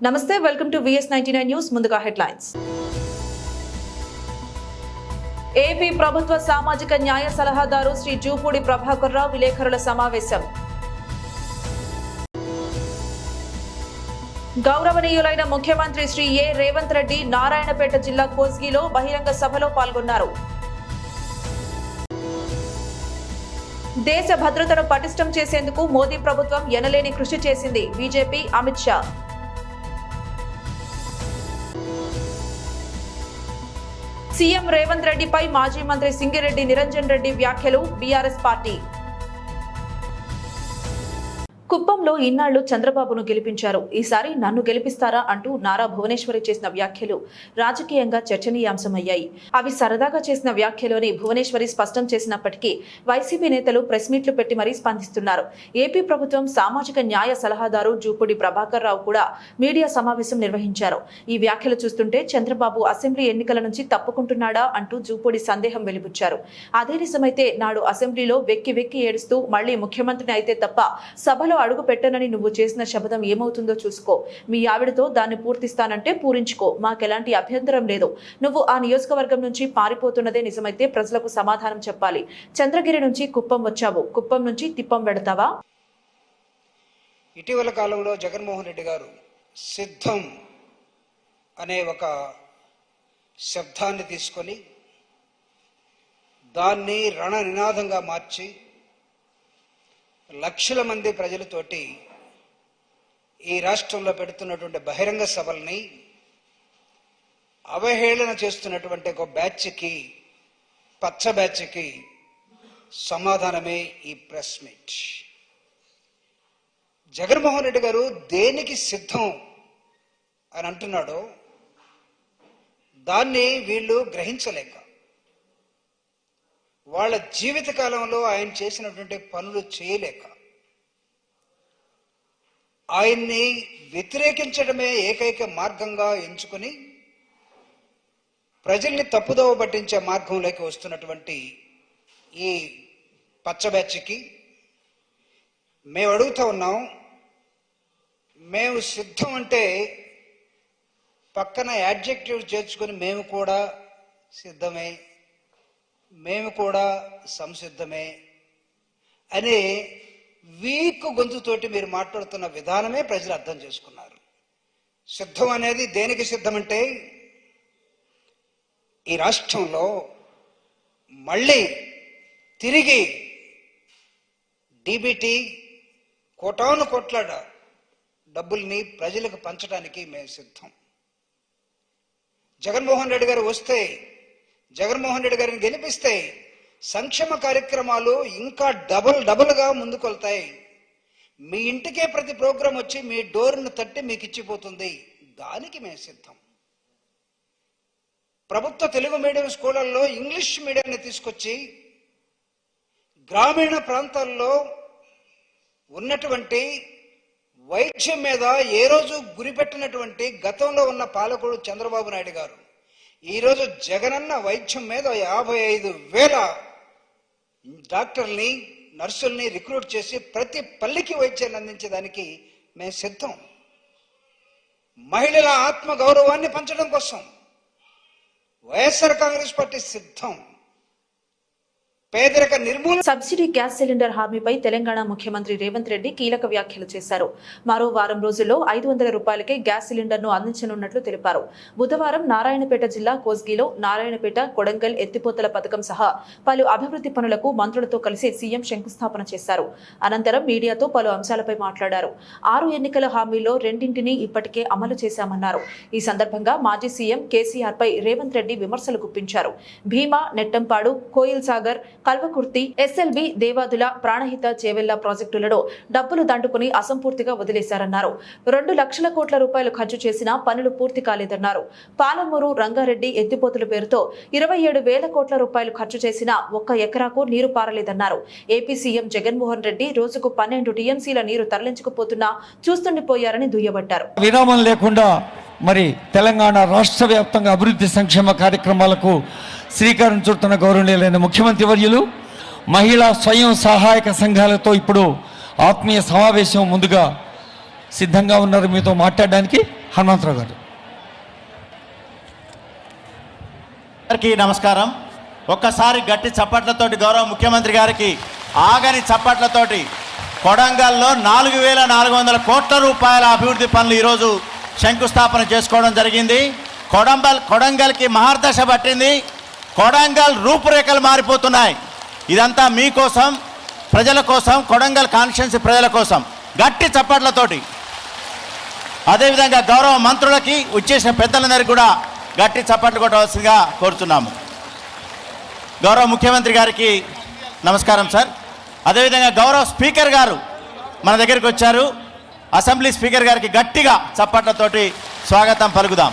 నమస్తే, welcome to VS99 news. ముందుగా headlines. AP ప్రభుత్వ సామాజిక న్యాయ సలహాదారు శ్రీ జూపూడి ప్రభాకర్ రావు విలేకరుల సమావేశం. గౌరవనీయులైన ముఖ్యమంత్రి శ్రీ రేవంత్ రెడ్డి నారాయణపేట జిల్లా కోస్గిలో బహిరంగ సభలో పాల్గొన్నారు. దేశ భద్రతను పటిష్టం చేసేందుకు మోదీ ప్రభుత్వం ఎనలేని కృషి చేసింది బీజేపీ అమిత్ షా. సీఎం రేవంత్ రెడ్డిపై మాజీ మంత్రి సింగిరెడ్డి నిరంజన్ రెడ్డి వ్యాఖ్యలు బీఆర్ఎస్ పార్టీ. కుప్పంలో ఇన్నాళ్లు చంద్రబాబును గెలిపించారు, ఈసారి నన్ను గెలిపిస్తారా అంటూ నారా భువనేశ్వరి చేసిన వ్యాఖ్యలు రాజకీయంగా చర్చనీయాంశమయ్యాయి. అవి సరదాగా చేసిన వ్యాఖ్యలోని భువనేశ్వరి స్పష్టం చేసినప్పటికీ వైసీపీ నేతలు ప్రెస్ మీట్లు పెట్టి మరీ స్పందిస్తున్నారు. ఏపీ ప్రభుత్వం సామాజిక న్యాయ సలహాదారు జూపూడి ప్రభాకర్ రావు కూడా మీడియా సమావేశం నిర్వహించారు. ఈ వ్యాఖ్యలు చూస్తుంటే చంద్రబాబు అసెంబ్లీ ఎన్నికల నుంచి తప్పుకుంటున్నాడా అంటూ జూపూడి సందేహం వెలిబుచ్చారు. అదే నిజమైతే నాడు అసెంబ్లీలో వెక్కి వెక్కి ఏడుస్తూ మళ్లీ ముఖ్యమంత్రిని అయితే తప్ప సభలో అడుగు పెట్టనని నువ్వు చేసిన శపథం ఏమవుతుందో చూసుకో, మీ ఆవిడతో దాన్ని పూర్తిస్తానంటే పూరించుకో, మాకెలాంటి అభ్యంతరం లేదు. నువ్వు ఆ నియోజకవర్గం నుంచి పారిపోతున్నదే నిజమైతే ప్రజలకు సమాధానం చెప్పాలి. చంద్రగిరి నుంచి కుప్పం వచ్చావు, కుప్పం నుంచి తిప్పం వెడతావా? ఇటీవల కాలంలో జగన్మోహన్ రెడ్డి గారు సిద్ధం అనే ఒక శబ్దాన్ని తీసుకొని దాన్ని రణ నినాదంగా మార్చి లక్షల మంది ప్రజలతోటి ఈ రాష్ట్రంలో పెడుతున్నటువంటి బహిరంగ సభల్ని అవహేళన చేస్తున్నటువంటి ఒక బ్యాచ్కి, పచ్చ బ్యాచ్కి సమాధానమే ఈ ప్రెస్ మీట్. జగన్మోహన్ రెడ్డి గారు దేనికి సిద్ధం అని అంటున్నాడో దాన్ని వీళ్ళు గ్రహించలేక వాళ్ళ జీవిత కాలంలో ఆయన చేసినటువంటి పనులు చేయలేక ఆయన్ని వ్యతిరేకించడమే ఏకైక మార్గంగా ఎంచుకుని ప్రజల్ని తప్పుదోవ పట్టించే మార్గంలోకి వస్తున్నటువంటి ఈ పచ్చ బ్యాచ్కి మేము అడుగుతా ఉన్నాం, మేము సిద్ధం అంటే పక్కన యాడ్జెక్టివ్ చేర్చుకొని మేము కూడా సిద్ధమే, మేము కూడా సంసిద్ధమే అనే వీక్ గొంతుతోటి మీరు మాట్లాడుతున్న విధానమే ప్రజలు అర్థం చేసుకున్నారు. సిద్ధం అనేది దేనికి సిద్ధమంటే ఈ రాష్ట్రంలో మళ్ళీ తిరిగి డీబీటీ కోటాను కోట్ల డబ్బుల్ని ప్రజలకు పంచడానికి మేము సిద్ధం. జగన్మోహన్ రెడ్డి గారు వస్తే, జగన్మోహన్ రెడ్డి గారిని గెలిపిస్తే సంక్షేమ కార్యక్రమాలు ఇంకా డబుల్గా ముందుకెళ్తాయి. మీ ఇంటికే ప్రతి ప్రోగ్రాం వచ్చి మీ డోర్ను తట్టి మీకు ఇచ్చిపోతుంది. దానికి మేము సిద్ధం. ప్రభుత్వ తెలుగు మీడియం స్కూళ్ళల్లో ఇంగ్లీష్ మీడియాన్ని తీసుకొచ్చి గ్రామీణ ప్రాంతాల్లో ఉన్నటువంటి వైద్యం మీద ఏ రోజు గురిపెట్టినటువంటి గతంలో ఉన్న పాలకుడు చంద్రబాబు నాయుడు గారు ఈరోజు జగనన్న వైద్యం మీద 55,000 డాక్టర్ని, నర్సుల్ని రిక్రూట్ చేసి ప్రతి పల్లికి వైద్యాన్ని అందించడానికి మేము సిద్ధం. మహిళల ఆత్మ గౌరవాన్ని పంచడం కోసం వైఎస్ఆర్ కాంగ్రెస్ పార్టీ సిద్ధం. పేదరిక నిర్మూలన. సబ్సిడీ గ్యాస్ సిలిండర్ హామీపై తెలంగాణ ముఖ్యమంత్రి రేవంత్ రెడ్డి కీలక వ్యాఖ్యలు చేశారు. మరో వారం రోజుల్లో 500 రూపాయలకే గ్యాస్ సిలిండర్ ను అందించనున్నట్లు తెలిపారు. బుధవారం నారాయణపేట జిల్లా కోస్గిలో నారాయణపేట, కొడంగల్ ఎత్తిపోతల పథకం సహా పలు అభివృద్ధి పనులకు మంత్రులతో కలిసి సీఎం శంకుస్థాపన చేశారు. అనంతరం మీడియాతో పలు అంశాలపై మాట్లాడారు. 6 ఎన్నికల హామీల్లో 2ంటిని ఇప్పటికే అమలు చేశామన్నారు. ఈ సందర్భంగా మాజీ సీఎం కేసీఆర్ పై రేవంత్ రెడ్డి విమర్శలు గుప్పించారు. భీమా, నెట్టంపాడు, కోయిల్ సాగర్, కల్వకుర్తి, ఎస్ఎల్బి, దేవాదుల, ప్రాణహిత, చేవెళ్ల ప్రాజెక్టులలో డబ్బులు దండుకుని అసంపూర్తిగా వదిలేశారన్నారు. 2 లక్షల కోట్ల రూపాయలు ఖర్చు చేసినా పనులు పూర్తి కాలేదన్నారు. పాలమూరు, రంగారెడ్డి ఎత్తిపోతుల పేరుతో 27,000 కోట్ల రూపాయలు ఖర్చు చేసినా 1 ఎకరాకు నీరు పారలేదన్నారు. ఏపీ సీఎం జగన్మోహన్ రెడ్డి రోజుకు 12 టీఎంసీల నీరు తరలించకపోతున్నా చూస్తుండిపోయారని దుయ్యబట్టారు. విరామం లేకుండా మరి తెలంగాణ రాష్ట్ర వ్యాప్తంగా అభివృద్ధి సంక్షేమ కార్యక్రమాలకు శ్రీకారం చుడుతున్న గౌరవనీయులైన ముఖ్యమంత్రి వర్యులు మహిళా స్వయం సహాయక సంఘాలతో ఇప్పుడు ఆత్మీయ సమావేశం ముందుగా సిద్ధంగా ఉన్నారు మీతో మాట్లాడడానికి. హనుమంతరావు గారు. అందరికీ నమస్కారం. ఒక్కసారి గట్టి చప్పట్లతోటి గౌరవ ముఖ్యమంత్రి గారికి ఆగని చప్పట్లతోటి కొడంగల్లో 4,400 కోట్ల రూపాయల అభివృద్ధి పనులు ఈరోజు శంకుస్థాపన చేసుకోవడం జరిగింది. కొడంగల్కి మహర్దశ పట్టింది. కొడంగల్ రూపురేఖలు మారిపోతున్నాయి. ఇదంతా మీకోసం, ప్రజల కోసం, కొడంగల్ కాన్స్టిట్యున్సీ ప్రజల కోసం. గట్టి చప్పట్లతోటి. అదేవిధంగా గౌరవ మంత్రులకి వచ్చేసిన పెద్దలందరికీ కూడా గట్టి చప్పట్లు కొట్టవలసిందిగా కోరుతున్నాము. గౌరవ ముఖ్యమంత్రి గారికి నమస్కారం సార్. అదేవిధంగా గౌరవ స్పీకర్ గారు మన దగ్గరికి వచ్చారు. అసెంబ్లీ స్పీకర్ గారికి గట్టిగా చప్పట్లతోటి స్వాగతం పలుకుదాం.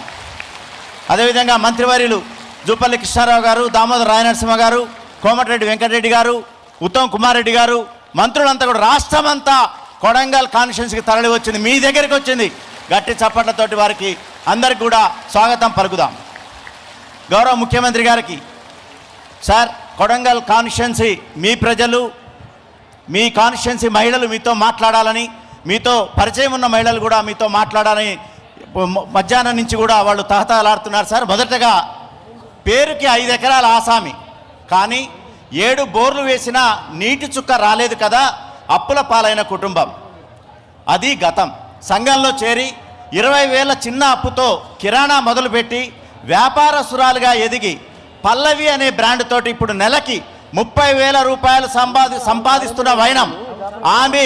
అదేవిధంగా మంత్రివర్యులు జూపల్లి కృష్ణారావు గారు, దామోదర రాయనరసింహ గారు, కోమటిరెడ్డి వెంకటరెడ్డి గారు, ఉత్తమ్ కుమార్ రెడ్డి గారు, మంత్రులంతా కూడా రాష్ట్రమంతా కొడంగల్ కాన్స్టిట్యున్సీకి తరలి వచ్చింది, మీ దగ్గరికి వచ్చింది. గట్టి చప్పట్లతోటి వారికి అందరికి కూడా స్వాగతం పలుకుదాం. గౌరవ ముఖ్యమంత్రి గారికి సార్, కొడంగల్ కాన్స్టిట్యున్సీ మీ ప్రజలు, మీ కాన్స్టిట్యున్సీ మహిళలు మీతో మాట్లాడాలని, మీతో పరిచయం ఉన్న మహిళలు కూడా మీతో మాట్లాడాలని మధ్యాహ్నం నుంచి కూడా వాళ్ళు తహతహలాడుతున్నారు సార్. మొదటగా పేరుకి 5 ఎకరాల ఆసామి, కానీ 7 బోర్లు వేసినా నీటి చుక్క రాలేదు కదా, అప్పుల పాలైన కుటుంబం. అది గతం. సంఘంలో చేరి 20,000 చిన్న అప్పుతో కిరాణా మొదలుపెట్టి వ్యాపారస్తురాలుగా ఎదిగి పల్లవి అనే బ్రాండ్ తోటి ఇప్పుడు నెలకి 30,000 రూపాయలు సంపాదిస్తున్న వైనం ఆమె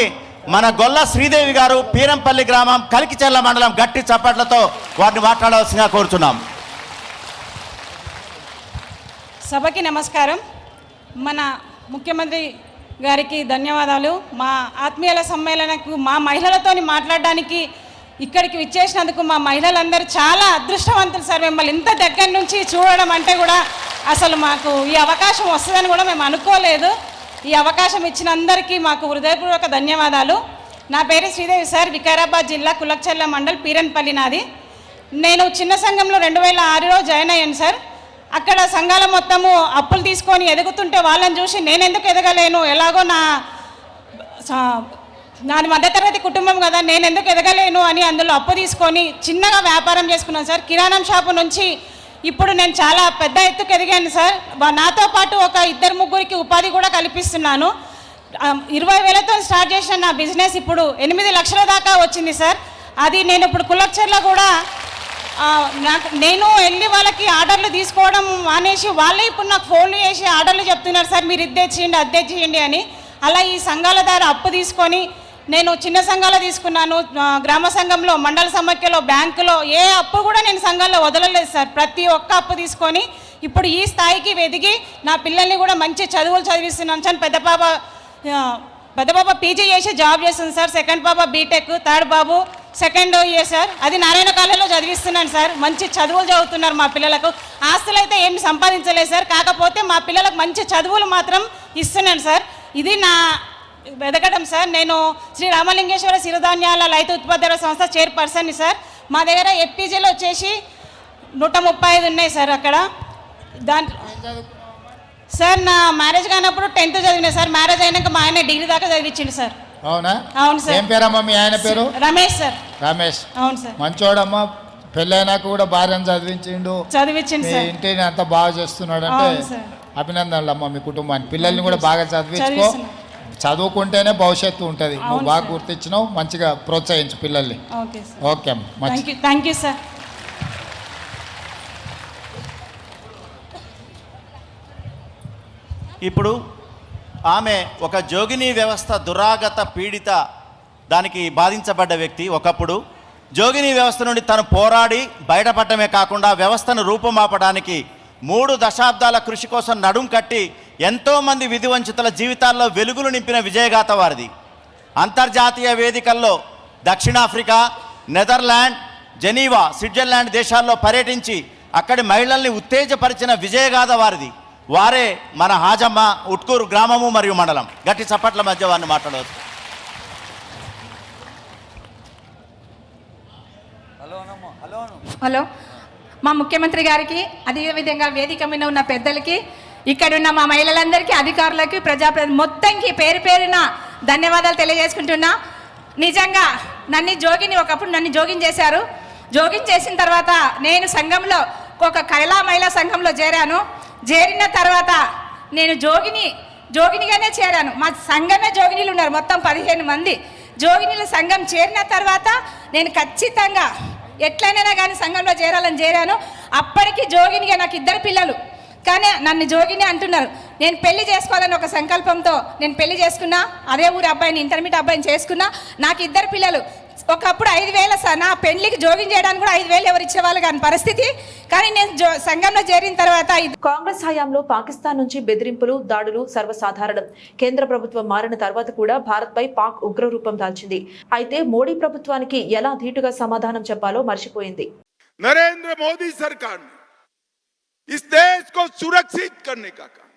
మన గొల్ల శ్రీదేవి గారు, పీరంపల్లి గ్రామం, కలికిచెర్ల మండలం. గట్టి చప్పట్లతో వారిని మాట్లాడవలసిందిగా కోరుతున్నాం. సభకి నమస్కారం. మన ముఖ్యమంత్రి గారికి ధన్యవాదాలు. మా ఆత్మీయుల సమ్మేళనకు మా మహిళలతోని మాట్లాడడానికి ఇక్కడికి విచ్చేసినందుకు మా మహిళలందరూ చాలా అదృష్టవంతులు సార్. మిమ్మల్ని ఇంత దగ్గర నుంచి చూడడం అంటే కూడా అసలు మాకు ఈ అవకాశం వస్తుందని కూడా మేము అనుకోలేదు. ఈ అవకాశం ఇచ్చిన అందరికీ మాకు హృదయపూర్వక ధన్యవాదాలు. నా పేరు శ్రీదేవి సార్, వికారాబాద్ జిల్లా కులక్చెర్ల మండల్, పీరన్పల్లి నాది. నేను చిన్న సంఘంలో 2006లో జాయిన్ అయ్యాను సార్. అక్కడ సంఘాల మొత్తము అప్పులు తీసుకొని ఎదుగుతుంటే వాళ్ళని చూసి నేను ఎందుకు ఎదగలేను, ఎలాగో నాది మధ్యతరగతి కుటుంబం కదా, నేను ఎందుకు ఎదగలేను అని అందులో అప్పు తీసుకొని చిన్నగా వ్యాపారం చేసుకున్నాను సార్. కిరాణం షాపు నుంచి ఇప్పుడు నేను చాలా పెద్ద ఎత్తుకు ఎదిగాను సార్. నాతో పాటు ఒక 2-3 ఉపాధి కూడా కల్పిస్తున్నాను. 20,000తో స్టార్ట్ చేసిన నా బిజినెస్ ఇప్పుడు 8 లక్షల దాకా వచ్చింది సార్. అది నేను ఇప్పుడు కులక్చెర్ల కూడా నేను వెళ్ళి వాళ్ళకి ఆర్డర్లు తీసుకోవడం మానేసి వాళ్ళే ఇప్పుడు నాకు ఫోన్లు చేసి ఆర్డర్లు చెప్తున్నారు సార్, మీరు ఇద్దే చేయండి అద్దే చేయండి అని. అలా ఈ సంఘాల ద్వారా అప్పు తీసుకొని నేను చిన్న సంఘాలు తీసుకున్నాను, గ్రామ సంఘంలో, మండల సమాఖ్యలో, బ్యాంకులో ఏ అప్పు కూడా నేను సంఘాల్లో వదలలేదు సార్. ప్రతి ఒక్క అప్పు తీసుకొని ఇప్పుడు ఈ స్థాయికి ఎదిగి నా పిల్లల్ని కూడా మంచి చదువులు చదివిస్తున్నాను సార్. పెద్ద పాప పీజీ చేసి జాబ్ చేస్తుంది సార్, సెకండ్ పాప బీటెక్, థర్డ్ బాబు సెకండ్ ఇయర్ సార్. అది నారాయణ కాలేజీలో చదివిస్తున్నాను సార్. మంచి చదువులు చదువుతున్నారు మా పిల్లలకు. ఆస్తులు అయితే ఏమి సంపాదించలేదు సార్, కాకపోతే మా పిల్లలకు మంచి చదువులు మాత్రం ఇస్తున్నాను సార్. ఇది నా ఎదగడం సార్. నేను శ్రీ రామలింగేశ్వర సిరిధాన్యాల రైతు ఉత్పత్తుల సంస్థ చైర్పర్సన్ని సార్. మా దగ్గర ఎఫ్పీజీలు వచ్చేసి 135 ఉన్నాయి సార్. అక్కడ సార్ నా మ్యారేజ్ కానప్పుడు 10th చదివినా సార్. మ్యారేజ్ అయినాక మా ఆయన డిగ్రీ దాకా చదివించిండు సార్. అవునా? అవును సార్. ఏం పేరమ్మా మీ ఆయన పేరు? రమేష్ సార్. రమేష్. అవును సార్. మంచోడమ్మా, పెళ్ళైనాక కూడా భార్యను చదివించిండు సార్. ఇంటిని అంతా బాగా చేస్తున్నాడు అంటే అభినందనలు అమ్మా మీ కుటుంబానికి. పిల్లల్ని కూడా బాగా చదివించుకో, చదువుకుంటేనే భవిష్యత్తు ఉంటుంది. నువ్వు బాగా గుర్తించినావు, మంచిగా ప్రోత్సహించు పిల్లల్ని. ఓకే అమ్మా, థ్యాంక్ యూ సార్. ఇప్పుడు ఆమె ఒక జోగిని వ్యవస్థ దురాగత పీడిత దానికి బాధించబడ్డ వ్యక్తి. ఒకప్పుడు జోగిని వ్యవస్థ నుండి తను పోరాడి బయటపడటమే కాకుండా వ్యవస్థను రూపుమాపడానికి 3 దశాబ్దాల కృషి కోసం నడుం కట్టి ఎంతోమంది విధివంచితుల జీవితాల్లో వెలుగులు నింపిన విజయగాథ వారిది. అంతర్జాతీయ వేదికల్లో దక్షిణాఫ్రికా, నెదర్లాండ్, జెనీవా, స్విట్జర్లాండ్ దేశాల్లో పర్యటించి అక్కడి మహిళల్ని ఉత్తేజపరిచిన విజయగాథ వారిది. వారే మన హాజమ్మ, ఉట్కూరు గ్రామము మరియు మండలం. గట్టి చప్పట్ల మధ్య వారిని మాట్లాడవచ్చు. హలో. మా ముఖ్యమంత్రి గారికి, అదేవిధంగా వేదిక మీద ఉన్న పెద్దలకి, ఇక్కడున్న మా మహిళలందరికీ, అధికారులకి, ప్రజాప్రతినిధులు మొత్తంకి పేరు పేరున ధన్యవాదాలు తెలియజేసుకుంటున్నా. నిజంగా ఒకప్పుడు నన్ను జోగిన్ చేశారు. జోగిన్ చేసిన తర్వాత నేను సంఘంలో ఒక మహిళా సంఘంలో చేరిన తర్వాత నేను జోగినిగానే చేరాను. మా సంఘమే జోగినీలు ఉన్నారు, మొత్తం 15 మంది జోగినీల సంఘం. చేరిన తర్వాత నేను ఖచ్చితంగా ఎట్లయినా కానీ సంఘంలో చేరాను. అప్పటికి జోగినిగా నాకు 2 పిల్లలు, కానీ నన్ను జోగిని అంటున్నారు. నేను పెళ్లి చేసుకోవాలని ఒక సంకల్పంతో నేను పెళ్లి చేసుకున్నా. అదే ఊరి అబ్బాయిని, ఇంటర్మీడియట్ అబ్బాయిని చేసుకున్నా. నాకు 2 పిల్లలు. ఒకప్పుడు 5,000 నా పెళ్లికి జోగిన్ చేయడానికి కూడా 5,000 ఎవరు ఇచ్చేవాళ్ళు కాని పరిస్థితి. కానీ నేను సంఘంలో చేరిన తర్వాత కాంగ్రెస్ హయాంలో పాకిస్తాన్ నుంచి బెదిరింపులు, దాడులు సర్వసాధారణం. కేంద్ర ప్రభుత్వం మారిన తర్వాత కూడా భారత్ పై పాక్ ఉగ్ర రూపం దాల్చింది. అయితే మోడీ ప్రభుత్వానికి ఎలా ధీటుగా సమాధానం చెప్పాలో మర్చిపోయింది. नरेंद्र मोदी सरकार ने इस देश को सुरक्षित करने का काम,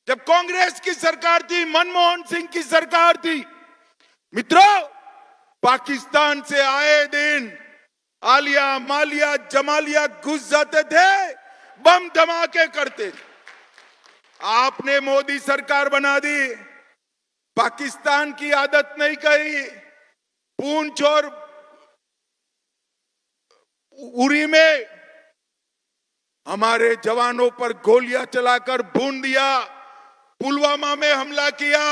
जब कांग्रेस की सरकार थी, मनमोहन सिंह की सरकार थी, मित्रों, पाकिस्तान से आए दिन आलिया, मालिया, जमालिया घुस जाते थे, बम धमाके करते थे. आपने मोदी सरकार बना दी. पाकिस्तान की आदत नहीं कही. पूंछ और उरी में हमारे जवानों पर गोलियां चलाकर भून दिया. पुलवामा में हमला किया,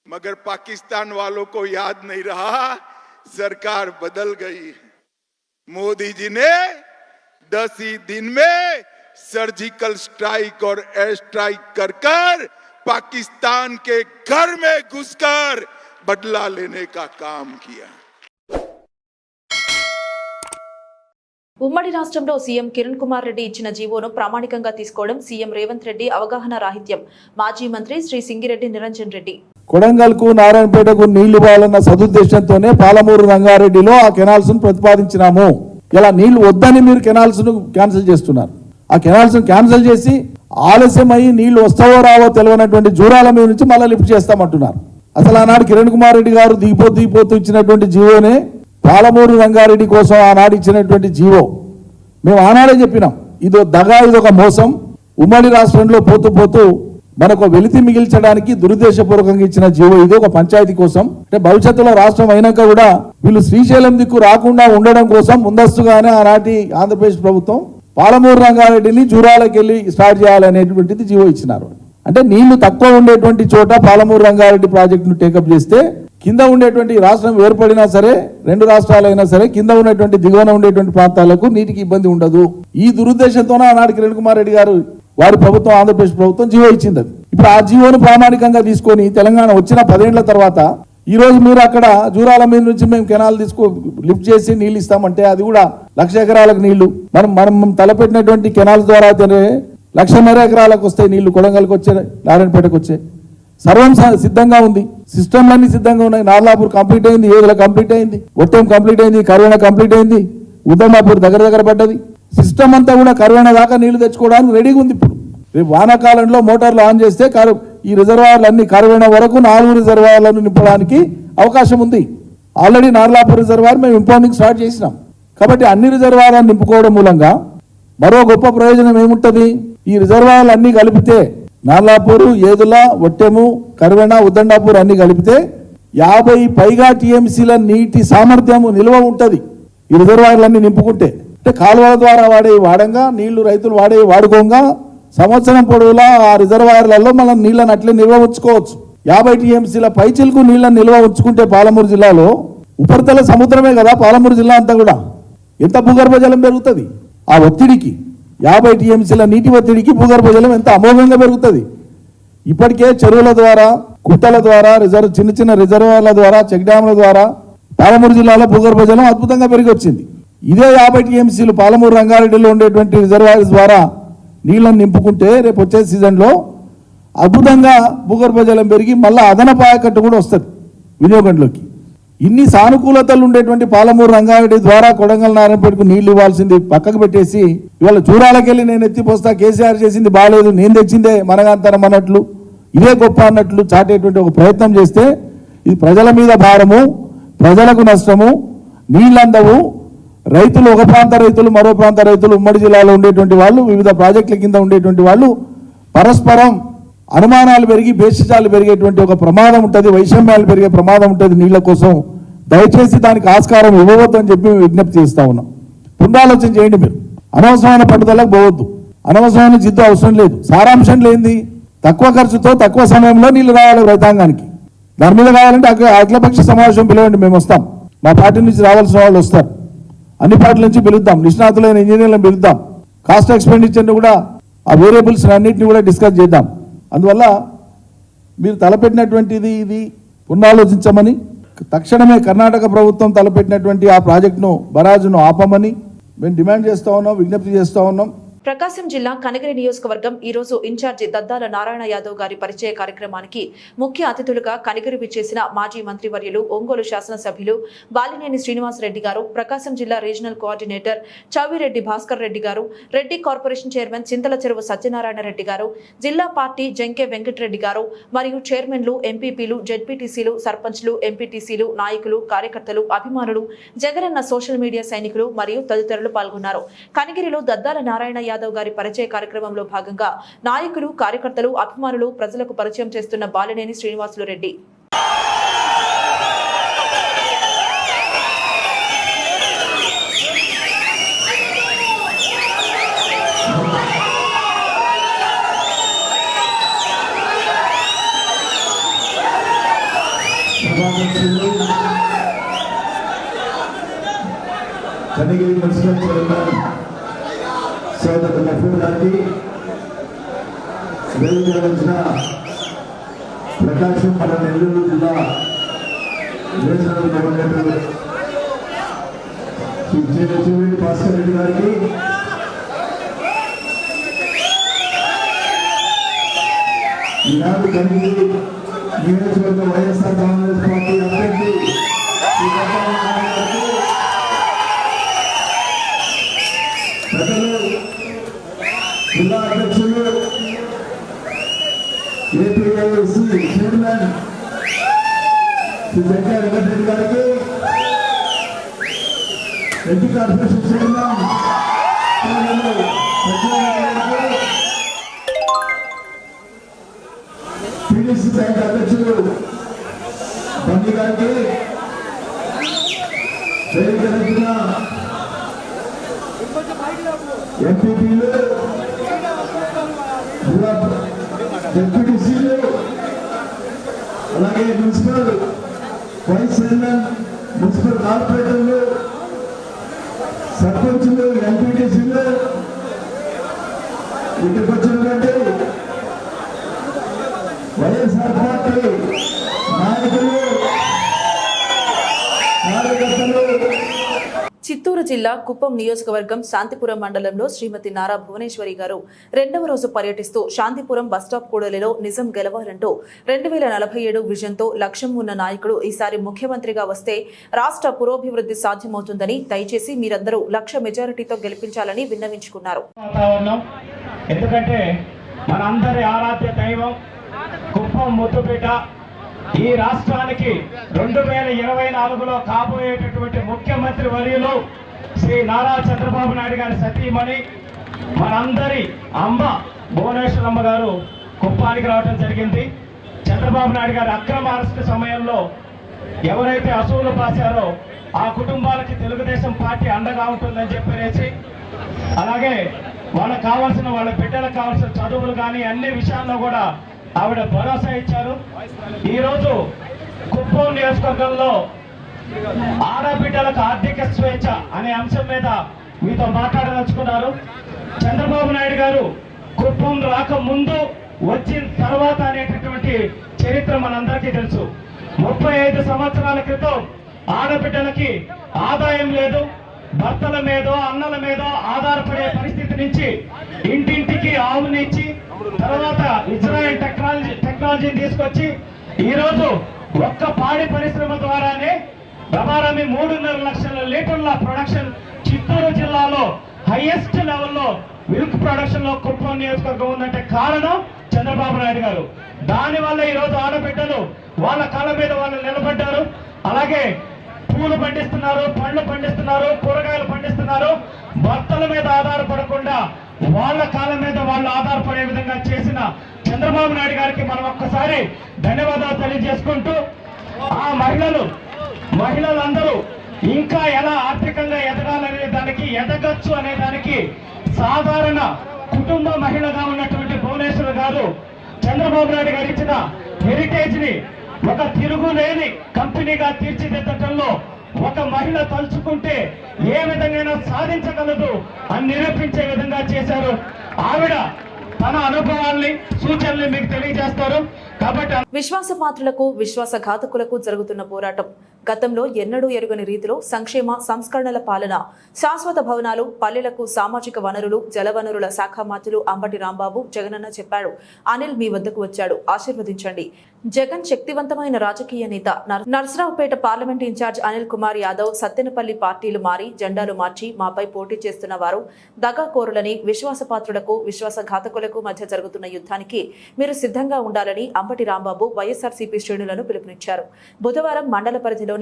मगर पाकिस्तान वालों को याद नहीं रहा. सरकार बदल गई. मोदी जी ने 10 ही दिन में सर्जिकल स्ट्राइक और एयर स्ट्राइक कर पाकिस्तान के घर में घुसकर बदला लेने का काम किया. ఉమ్మడి రాష్ట్రంలో సీఎం కిరణ్ కుమార్ రెడ్డి ఇచ్చిన జీవోను ప్రామాణికంగా తీసుకోవడం సీఎం రేవంత్ రెడ్డి అవగాహన రాహిత్యం. మాజీ మంత్రి శ్రీ సింగిరెడ్డి నిరంజన్ రెడ్డి. కొడంగల్కు, నారాయణపేటకు నీళ్లు ఇవ్వాలన్న సదుద్దేశంతోనే పాలమూరు రంగారెడ్డిలో ఆ కెనాల్స్ ను ప్రతిపాదించినాము. ఇలా నీళ్లు వద్దని మీరు కెనాల్స్ ను క్యాన్సిల్ చేస్తున్నారు. ఆ కెనాల్స్ ను క్యాన్సిల్ చేసి ఆలస్యమై నీళ్లు వస్తావో రావో తెలియనటువంటి జూరాల మీద నుంచి మళ్ళీ లిఫ్ట్ చేస్తామంటున్నారు. అసలు ఆనాడు కిరణ్ కుమార్ రెడ్డి గారు దిగిపోతూ ఇచ్చినటువంటి జీవోనే పాలమూరు రంగారెడ్డి కోసం ఆనాడు ఇచ్చినటువంటి జీవో. మేము ఆనాడే చెప్పినాం, ఇదో దగా, ఇదొక మోసం. ఉమ్మడి రాష్ట్రంలో పోతూ మనకు వెలితి మిగిల్చడానికి దురుద్దేశపూర్వకంగా ఇచ్చిన జీవో. ఇది ఒక పంచాయతీ కోసం, అంటే భవిష్యత్తులో రాష్ట్రం అయినాక కూడా వీళ్ళు శ్రీశైలం దిక్కు రాకుండా ఉండడం కోసం ముందస్తుగానే ఆనాటి ఆంధ్రప్రదేశ్ ప్రభుత్వం పాలమూరు రంగారెడ్డిని జూరాలకు వెళ్ళి స్టార్ట్ చేయాలనేటువంటిది జీవో ఇచ్చినారు. అంటే నీళ్లు తక్కువ ఉండేటువంటి చోట పాలమూరు రంగారెడ్డి ప్రాజెక్టును టేకప్ చేస్తే కింద ఉండేటువంటి రాష్ట్రం ఏర్పడినా సరే, 2 రాష్ట్రాలైనా సరే, కింద ఉన్నటువంటి దిగువన ఉండేటువంటి ప్రాంతాలకు నీటికి ఇబ్బంది ఉండదు. ఈ దురుద్దేశంతోనే ఆనాడు కిరణ్ కుమార్ రెడ్డి గారు వారి ప్రభుత్వం, ఆంధ్రప్రదేశ్ ప్రభుత్వం జీవో ఇచ్చింది. ఇప్పుడు ఆ జీవోను ప్రామాణికంగా తీసుకొని తెలంగాణ వచ్చిన 10 ఏళ్ల తర్వాత ఈ రోజు మీరు అక్కడ జూరాల మీద నుంచి మేము కెనాల్ లిఫ్ట్ చేసి నీళ్ళు ఇస్తామంటే అది కూడా 1,00,000 ఎకరాలకు నీళ్లు. మనం తలపెట్టినటువంటి కెనాల్స్ ద్వారా 1,50,000 ఎకరాలకు వస్తాయి నీళ్లు. కొడంగల్కి వచ్చే, నారాయణపేటకు వచ్చే సర్వం సిద్ధంగా ఉంది. సిస్టమ్లన్నీ సిద్ధంగా ఉన్నాయి. నార్లాపూర్ కంప్లీట్ అయింది, ఏదుల కంప్లీట్ అయింది, ఒట్టెం కంప్లీట్ అయింది, కర్వేణ కంప్లీట్ అయింది, ఉద్దమాపూర్ దగ్గర పడ్డది. సిస్టమ్ అంతా కూడా కర్వేణ దాకా నీళ్లు తెచ్చుకోవడానికి రెడీగా ఉంది. ఇప్పుడు రేపు వానాకాలంలో మోటార్లు ఆన్ చేస్తే ఈ రిజర్వాయర్లు అన్ని కర్వేణ వరకు 4 రిజర్వాయర్లను నింపడానికి అవకాశం ఉంది. ఆల్రెడీ నార్లాపూర్ రిజర్వాయర్ మేము ఇంపౌండింగ్ స్టార్ట్ చేసినాం. కాబట్టి అన్ని రిజర్వాయర్లను నింపుకోవడం మూలంగా మరో గొప్ప ప్రయోజనం ఏముంటుంది? ఈ రిజర్వాయర్లు అన్ని కలిపితే నార్లాపూరు, ఏదుల, ఒట్టెము, కర్వేణ, ఉద్దండాపూర్ అన్ని కలిపితే 50 పైగా టీఎంసీల నీటి సామర్థ్యము నిల్వ ఉంటుంది ఈ రిజర్వాయర్లన్నీ నింపుకుంటే. అంటే కాలువల ద్వారా వాడంగా నీళ్లు రైతులు వాడుకోగా సంవత్సరం పొడవులా ఆ రిజర్వాయర్లలో మనం నీళ్ళని అట్లే నిల్వ ఉంచుకోవచ్చు. 50 టీఎంసీల పైచిలకు నీళ్ళని నిల్వ ఉంచుకుంటే పాలమూరు జిల్లాలో ఉపరితల సముద్రమే కదా పాలమూరు జిల్లా అంతా కూడా, ఎంత భూగర్భ జలం పెరుగుతుంది ఆ ఒత్తిడికి. 50 టీఎంసీల నీటి ఒత్తిడికి భూగర్భ జలం ఎంత అమోఘంగా పెరుగుతుంది. ఇప్పటికే చెరువుల ద్వారా, కుట్టల ద్వారా, చిన్న చిన్న రిజర్వాయర్ల ద్వారా, చెక్ డ్యాముల ద్వారా పాలమూరు జిల్లాలో భూగర్భ జలం అద్భుతంగా పెరిగి వచ్చింది. ఇదే 50 టీఎంసీలు పాలమూరు రంగారెడ్డిలో ఉండేటువంటి రిజర్వాయర్స్ ద్వారా నీళ్ళని నింపుకుంటే రేపు వచ్చే సీజన్లో అద్భుతంగా భూగర్భ జలం పెరిగి మళ్ళీ అదనపు ఆయకట్టు కూడా వస్తుంది వినియోగంలోకి. ఇన్ని సానుకూలతలు ఉండేటువంటి పాలమూరు రంగారెడ్డి ద్వారా కొడంగల్, నారాయణపేటకు నీళ్లు ఇవ్వాల్సింది పక్కకు పెట్టేసి ఇవాళ చూరాలకెళ్ళి నేను ఎత్తిపోస్తా, కేసీఆర్ చేసింది బాగాలేదు, నేను తెచ్చిందే మనగాంతరం అన్నట్లు, ఇదే గొప్ప అన్నట్లు చాటేటువంటి ఒక ప్రయత్నం చేస్తే ఇది ప్రజల మీద భారము, ప్రజలకు నష్టము, నీళ్ళందవు. రైతులు, ఒక ప్రాంత రైతులు, మరో ప్రాంత రైతులు, ఉమ్మడి జిల్లాలో ఉండేటువంటి వాళ్ళు, వివిధ ప్రాజెక్టుల కింద ఉండేటువంటి వాళ్ళు పరస్పరం అనుమానాలు పెరిగి భేషజాలు పెరిగేటువంటి ఒక ప్రమాదం ఉంటుంది, వైషమ్యాలు పెరిగే ప్రమాదం ఉంటుంది నీళ్ల కోసం. దయచేసి దానికి ఆస్కారం ఇవ్వవద్దని చెప్పి మేము విజ్ఞప్తి చేస్తా ఉన్నాం. పునరాలోచన చేయండి. మీరు అనవసరమైన పట్టుదలకు పోవద్దు. అనవసరమైన జిద్దు అవసరం లేదు. సారాంశం లేనిది తక్కువ ఖర్చుతో తక్కువ సమయంలో నీళ్లు రావాలి రైతాంగానికి. దాని మీద కావాలంటే అఖిలపక్ష సమావేశం పిలవండి, మేము వస్తాం. మా పార్టీ నుంచి రావాల్సిన వాళ్ళు వస్తారు. అన్ని పార్టీల నుంచి పిలుద్దాం, నిష్ణాతులైన ఇంజనీర్లను పిలుద్దాం. కాస్ట్ ఎక్స్పెండిచర్ని కూడా ఆ వేరియబుల్స్ అన్నింటినీ కూడా డిస్కస్ చేద్దాం. అందువల్ల మీరు తలపెట్టినటువంటిది ఇది పునరాలోచించమని, తక్షణమే కర్ణాటక ప్రభుత్వం తలపెట్టినటువంటి ఆ ప్రాజెక్టును బరాజును ఆపమని మేము డిమాండ్ చేస్తూ ఉన్నాం, విజ్ఞప్తి చేస్తూ ఉన్నాం. ప్రకాశం జిల్లా కనగిరి నియోజకవర్గం ఈ రోజు ఇన్ఛార్జి దద్దాల నారాయణ యాదవ్ గారి పరిచయ కార్యక్రమానికి ముఖ్య అతిథులుగా కనగిరి విచ్చేసిన మాజీ మంత్రివర్యులు ఒంగోలు శాసనసభ్యులు బాలినేని శ్రీనివాసరెడ్డి గారు, ప్రకాశం జిల్లా రీజనల్ కోఆర్డినేటర్ చౌవిరెడ్డి భాస్కర్ రెడ్డి గారు, రెడ్డి కార్పొరేషన్ చైర్మన్ చింతల చెరువు సత్యనారాయణ రెడ్డి గారు, జిల్లా పార్టీ జంకే వెంకటరెడ్డి గారు మరియు చైర్మన్లు, ఎంపీపీలు, జెడ్పీటీసీలు, సర్పంచ్లు, ఎంపీటీసీలు, నాయకులు, కార్యకర్తలు, అభిమానులు, జగనన్న సోషల్ మీడియా సైనికులు మరియు తదితరులు పాల్గొన్నారు. కనగిరిలో దద్దాల నారాయణ యాదవ్ గారి పరిచయ కార్యక్రమంలో భాగంగా నాయకులు, కార్యకర్తలు, అభిమానులు, ప్రజలకు పరిచయం చేస్తున్న బాలినేని శ్రీనివాసులు రెడ్డి కనగిరి మున్సిపల్ చైర్మన్ సోదరు లఫూర్ గారికి, వెలుగులోంచిన ప్రకాశం మన నెల్లూరు జిల్లా రీజనల్ గవర్నర్ శ్రీ భాస్కర్ రెడ్డి గారికి, ఈనాడు కనగిరి నియోజకవర్గ వైఎస్ఆర్ కాంగ్రెస్ పార్టీ అభ్యర్థి శ్రీ దద్దాల నారాయణ గారికి, ప్రజలు జిల్లా అధ్యక్షులు ఏపీఐసి చైర్మన్ శ్రీ జంకే వెంకటరెడ్డి గారికి, Reddy corporation chairman TDC bank అధ్యక్షులు బండి గారికి, వేదిక ఎంపీపీలు, డిప్యూటీసీలు, అలాగే మున్సిపల్ వైస్ చైర్మన్, మున్సిపల్ కార్పొరేటర్లు, సర్పంచులు, ఎంపీటీసీలు, ఇక్కడికి వచ్చినటువంటి వైఎస్ఆర్ పార్టీ నాయకులు, కార్యకర్తలు. చిత్తూరు జిల్లా కుప్పం నియోజకవర్గం శాంతిపురం మండలంలో శ్రీమతి నారా భువనేశ్వరి గారు 2వ రోజు పర్యటిస్తూ శాంతిపురం బస్టాప్ కూడలిలో నిజం గెలవాలంటూ 2047 విజన్తో లక్ష్యం ఉన్న నాయకుడు ఈసారి ముఖ్యమంత్రిగా వస్తే రాష్ట్ర పురోభివృద్ధి సాధ్యమవుతుందని, దయచేసి మీరందరూ లక్ష మెజారిటీతో గెలిపించాలని విన్నవించుకున్నారు. ఎందుకంటే మనందరి ఆరాధ్య దైవం కుప్పం ముద్దుబిడ్డ, ఈ రాష్ట్రానికి 2024లో కాబోయేటటువంటి ముఖ్యమంత్రి వర్యులు శ్రీ నారా చంద్రబాబు నాయుడు గారి సతీమణి, మనందరి అమ్మ భువనేశ్వరమ్మ గారు కుప్పానికి రావడం జరిగింది. చంద్రబాబు నాయుడు గారి అక్రమ అరెస్టు సమయంలో ఎవరైతే అసూలు పాశారో ఆ కుటుంబాలకి తెలుగుదేశం పార్టీ అండగా ఉంటుందని చెప్పేసి, అలాగే వాళ్ళకి కావాల్సిన వాళ్ళ బిడ్డలకు కావాల్సిన చదువులు కానీ అన్ని విషయాల్లో కూడా ఆవిడ భరోసా ఇచ్చారు. ఈరోజు కుప్పం నియోజకవర్గంలో ఆడబిడ్డలకు ఆర్థిక స్వేచ్ఛ అనే అంశం మీద మీతో మాట్లాడదలుచుకున్నారు. చంద్రబాబు నాయుడు గారు కుప్పం రాకముందు, వచ్చిన తర్వాత అనేటటువంటి చరిత్ర మనందరికీ తెలుసు. 35 సంవత్సరాల క్రితం ఆడబిడ్డలకి ఆదాయం లేదు, భర్తల మీద, అన్నల మీద ఆధారపడే పరిస్థితి నుంచి ఇంటింటికి ఆవునిచ్చి, తర్వాత ఇజ్రాయెల్ టెక్నాలజీని తీసుకొచ్చి ఈరోజు ఒక్క పాడి పరిశ్రమ ద్వారానే రమారమి 3.5 లక్షల లీటర్ల ప్రొడక్షన్ చిత్తూరు జిల్లాలో హైయెస్ట్ లెవెల్లో మిల్క్ ప్రొడక్షన్ లో కుప్పం నియోజకవర్గం ఉందంటే కారణం చంద్రబాబు నాయుడు గారు. దానివల్ల ఈరోజు ఆడబిడ్డలు వాళ్ళ కాళ్ళ మీద వాళ్ళు నిలబడ్డారు. అలాగే పూలు పండిస్తున్నారు, పండ్లు పండిస్తున్నారు, కూరగాయలు పండిస్తున్నారు. భర్తల మీద ఆధారపడకుండా వాళ్ళ కాలం మీద వాళ్ళు ఆధారపడే విధంగా చేసిన చంద్రబాబు నాయుడు గారికి మనం ఒక్కసారి ధన్యవాదాలు తెలియజేసుకుంటూ, ఆ మహిళలు మహిళలందరూ ఇంకా ఎలా ఆర్థికంగా ఎదగాలనే దానికి ఎదగచ్చు అనే దానికి సాధారణ కుటుంబ మహిళగా ఉన్నటువంటి భువనేశ్వర్ గారు చంద్రబాబు నాయుడు గారు ఇచ్చిన హెరిటేజ్ ని ఒక తిరుగులేని కంపెనీగా తీర్చిదిద్దటంలో ఒక మహిళ తలుచుకుంటే ఏ విధంగా సాధించగలదు అని నిరూపించే విధంగా చేశారు. ఆవిడ తన అనుభవాల్ని సూచనల్ని మీకు తెలియజేస్తారు. కాబట్టి విశ్వాసపాత్రులకు విశ్వాసఘాతకులకు జరుగుతున్న పోరాటం గతంలో ఎన్నడూ ఎరుగని రీతిలో సంక్షేమ సంస్కరణల పాలన, శాశ్వత భవనాలు, పల్లెలకు సామాజిక వనరులు, జలవనరుల శాఖ మంత్రులు అంబటి రాంబాబు జగనన్న చెప్పాడు. అనిల్ మీ వద్దకు వచ్చాడు, ఆశీర్వదించండి. జగన్ శక్తివంతమైన రాజకీయ నేత. నర్సరావుపేట పార్లమెంట్ ఇన్ఛార్జ్ అనిల్ కుమార్ యాదవ్ సత్తెనపల్లి పార్టీలు మారి జెండాలు మార్చి మాపై పోటీ చేస్తున్న వారు దగాకోరులని, విశ్వాసపాత్రులకు విశ్వాసఘాతకులకు మధ్య జరుగుతున్న యుద్ధానికి మీరు సిద్ధంగా ఉండాలని అంబటి రాంబాబు వైఎస్ఆర్సీపీ శ్రేణులను పిలుపునిచ్చారు. బుధవారం మండల పరిధిలోని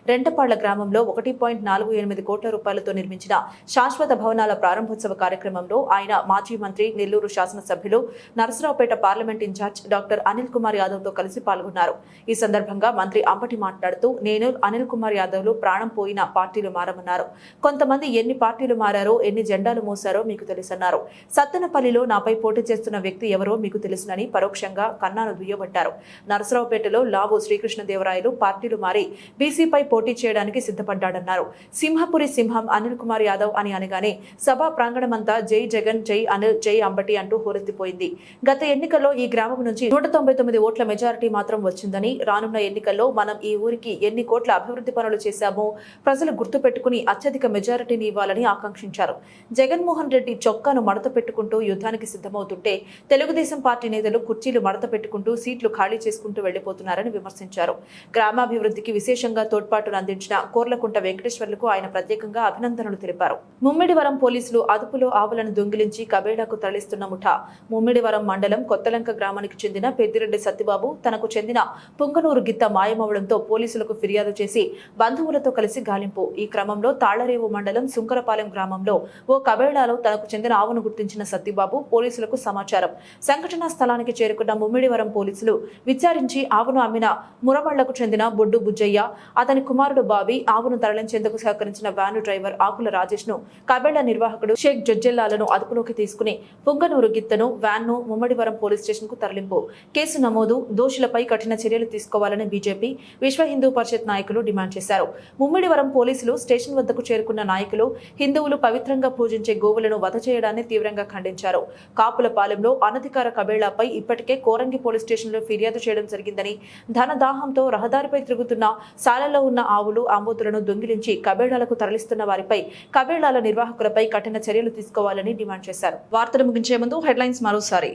రెంటపాళ్ల గ్రామంలో 1.48 కోట్ల రూపాయలతో నిర్మించిన శాశ్వత భవనాల ప్రారంభోత్సవ కార్యక్రమంలో ఆయన మాజీ మంత్రి, నెల్లూరు శాసనసభ్యులు, Narasaraopet parliament incharge doctor Anil Kumar Yadav తో కలిసి పాల్గొన్నారు. ఈ సందర్భంగా మంత్రి అంబటి మాట్లాడుతూ, నేను అనిల్ కుమార్ యాదవ్లు ప్రాణం పోయిన పార్టీలు మారమన్నారు. కొంతమంది ఎన్ని పార్టీలు మారారో, ఎన్ని జెండాలు మోసారో మీకు తెలుసన్నారు. సత్తెనపల్లిలో నాపై పోటీ చేస్తున్న వ్యక్తి ఎవరో మీకు తెలుసునని పరోక్షంగా కన్నాను దుయ్యబట్టారు. నర్సరావుపేటలో లావు శ్రీకృష్ణదేవరాయలు పార్టీలు మారి బీసీపై పోటీ చేయడానికి సిద్ధపడ్డాడన్నారు. సింహపురి సింహం అనిల్ కుమార్ యాదవ్ అని అనగానే సభా ప్రాంగణమంతా జై జగన్, జై అనిల్, జై అంబటి అంటూ హోరెత్తిపోయింది. గత ఎన్నికల్లో ఈ గ్రామం నుంచి 199 ఓట్ల మెజారిటీ మాత్రం వచ్చిందని, రానున్న ఎన్నికల్లో మనం ఈ ఊరికి ఎన్ని కోట్ల అభివృద్ధి పనులు చేశామో ప్రజలు గుర్తుపెట్టుకుని అత్యధిక మెజారిటీని ఇవ్వాలని ఆకాంక్షించారు. జగన్మోహన్ రెడ్డి చొక్కాను మడత పెట్టుకుంటూ యుద్ధానికి సిద్ధమవుతుంటే తెలుగుదేశం పార్టీ నేతలు కుర్చీలు మడత పెట్టుకుంటూ సీట్లు ఖాళీ చేసుకుంటూ వెళ్లిపోతున్నారని విమర్శించారు. గ్రామాభివృద్ధికి విశేషంగా తోడ్పాటును అందించిన కోర్లకుంట వెంకటేశ్వర్లకు ఆయన ప్రత్యేకంగా అభినందనలు తెలిపారు. ముమ్మిడివరం పోలీసులు అదుపులో ఆవులను దొంగిలించి కబేడాకు తరలిస్తున్న ముఠా. ముమ్మిడివరం మండలం కొత్తలంక గ్రామానికి చెందిన పెద్దిరెడ్డి సత్యబాబు తనకు చెందిన పుంగనూరు గిత్త మాయమవడంతో పోలీసులకు ఫిర్యాదు చేసి బంధువులతో కలిసి గాలింపు. ఈ క్రమంలో తాళ్లరేవు మండలం సుంకరపాలెం గ్రామంలో ఓ కబేడాలో తనకు చెందిన ఆవును గుర్తించిన సత్యబాబు పోలీసులకు సమాచారం. సంఘటనా స్థలానికి చేరుకున్న ముమ్మిడివరం పోలీసులు విచారించి ఆవును అమ్మిన మురవళ్లకు చెందిన బొడ్డు బుజ్జయ్య, అతని కుమారుడు బాబీ, ఆవును తరలించేందుకు సహకరించిన వ్యాను డ్రైవర్ ఆకుల రాజేష్ ను, కబేడా నిర్వాహకుడు షేక్ జొజ్జెల్లాలను అదుపులోకి తీసుకుని పుంగనూరు గిత్తను, వ్యాన్ను ముమ్మడివరం పోలీస్ స్టేషన్ కు తరలింపు. కేసు నమోదు, దోషులపై కఠిన చర్యలు తీసుకోవాలని బీజేపీ, విశ్వ హిందూ పరిషత్ నాయకులు డిమాండ్ చేశారు. ముమ్మిడివరం పోలీసులు స్టేషన్ వద్దకు చేరుకున్న నాయకులు హిందువులు పవిత్రంగా పూజించే గోవులను వధ చేయడాన్ని తీవ్రంగా ఖండించారు. కాపులపాలెంలో అనధికార కబేళాపై ఇప్పటికే కోరంగి పోలీస్ స్టేషన్లో ఫిర్యాదు చేయడం జరిగిందని, ధనదాహంతో రహదారిపై తిరుగుతున్న శాలలో ఉన్న ఆవులు, ఆంబోతులను దొంగిలించి కబేళాలకు తరలిస్తున్న వారిపై, కబేళాల నిర్వాహకులపై కఠిన చర్యలు తీసుకోవాలని డిమాండ్ చేశారు. వార్తలు ముగించే ముందు హెడ్లైన్స్ మరోసారి.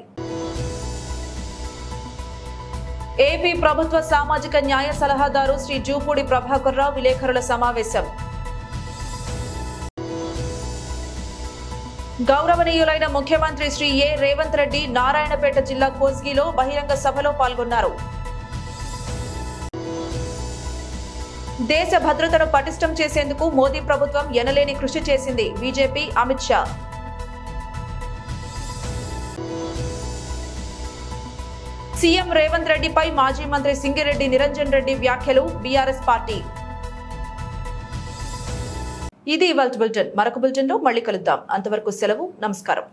ఏపీ ప్రభుత్వ సామాజిక న్యాయ సలహాదారు శ్రీ జూపూడి ప్రభాకర్ రావు విలేకరుల సమావేశం. గౌరవనీయులైన ముఖ్యమంత్రి శ్రీ ఏ రేవంత్ రెడ్డి నారాయణపేట జిల్లా కోస్గిలో బహిరంగ సభలో పాల్గొన్నారు. దేశ భద్రతను పటిష్టం చేసేందుకు మోదీ ప్రభుత్వం ఎనలేని కృషి చేసింది. బీజేపీ అమిత్ షా. సీఎం రేవంత్ రెడ్డిపై మాజీ మంత్రి సింగిరెడ్డి నిరంజన్ రెడ్డి వ్యాఖ్యలు. BRS party. ఇది ఇవాల్టి బులెటిన్. మరొక బులెటిన్లో మళ్ళీ కలుద్దాం. అంతవరకు సెలవు. నమస్కారం.